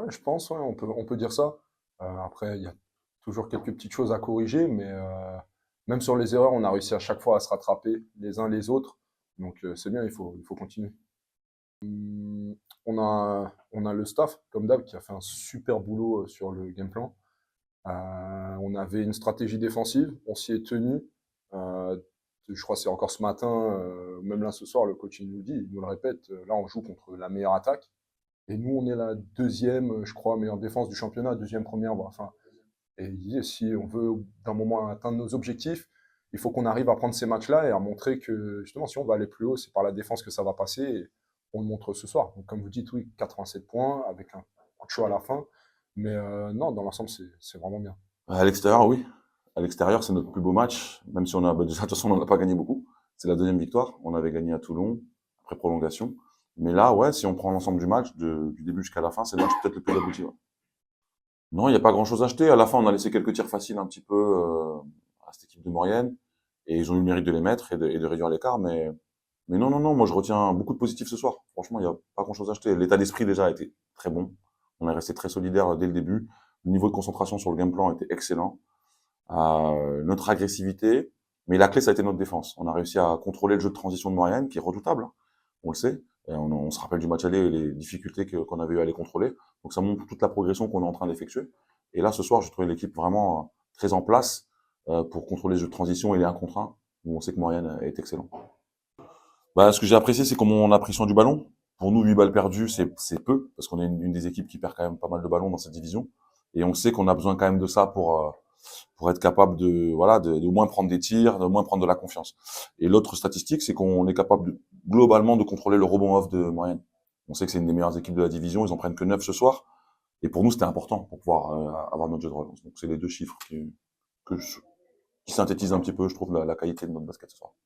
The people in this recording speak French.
je pense, ouais, on peut dire ça. Après, il y a toujours quelques petites choses à corriger, mais même sur les erreurs, on a réussi à chaque fois à se rattraper les uns les autres. Donc c'est bien, il faut continuer. On a le staff, comme d'hab, qui a fait un super boulot sur le game plan. On avait une stratégie défensive, on s'y est tenu. Euh, je crois que c'est encore ce matin, même là ce soir, le coach il nous le dit, il nous le répète, là on joue contre la meilleure attaque. Et nous, on est la deuxième, je crois, meilleure défense du championnat, deuxième première. Bon, enfin, et il dit, si on veut d'un moment atteindre nos objectifs, il faut qu'on arrive à prendre ces matchs-là et à montrer que justement, si on va aller plus haut, c'est par la défense que ça va passer. Et on le montre ce soir. Donc, comme vous dites, oui, 87 points avec un coup de chaud à la fin. Mais non, dans l'ensemble, c'est vraiment bien. À l'extérieur, oui. À l'extérieur, c'est notre plus beau match, même si on a, bah, déjà, de toute façon, on n'en a pas gagné beaucoup. C'est la deuxième victoire. On avait gagné à Toulon, après prolongation. Mais là, ouais, si on prend l'ensemble du match, du début jusqu'à la fin, c'est le match peut-être le plus abouti. Ouais. Non, il n'y a pas grand-chose à acheter. À la fin, on a laissé quelques tirs faciles un petit peu à cette équipe de Maurienne. Et ils ont eu le mérite de les mettre et de réduire l'écart. Mais non, non, non, moi je retiens beaucoup de positifs ce soir. Franchement, il n'y a pas grand-chose à acheter. L'état d'esprit déjà a été très bon. On est resté très solidaire dès le début. Le niveau de concentration sur le game plan était excellent. Notre agressivité, mais la clé, ça a été notre défense. On a réussi à contrôler le jeu de transition de Maurienne, qui est redoutable, hein. On le sait. Et on se rappelle du match aller et les difficultés qu'on avait eu à les contrôler. Donc ça montre toute la progression qu'on est en train d'effectuer. Et là, ce soir, j'ai trouvé l'équipe vraiment très en place pour contrôler le jeu de transition et les 1 contre 1, où on sait que Maurienne est excellent. Bah, ce que j'ai apprécié, c'est comment on a pris soin du ballon. Pour nous, 8 balles perdues, c'est peu, parce qu'on est une des équipes qui perd quand même pas mal de ballons dans cette division. Et on sait qu'on a besoin quand même de ça pour être capable de, voilà, de moins prendre des tirs, de moins prendre de la confiance. Et l'autre statistique, c'est qu'on est capable globalement de contrôler le rebond off de moyenne. On sait que c'est une des meilleures équipes de la division, ils en prennent que 9 ce soir. Et pour nous, c'était important pour pouvoir avoir notre jeu de relance. Donc c'est les deux chiffres qui synthétisent un petit peu, je trouve, la qualité de notre basket ce soir.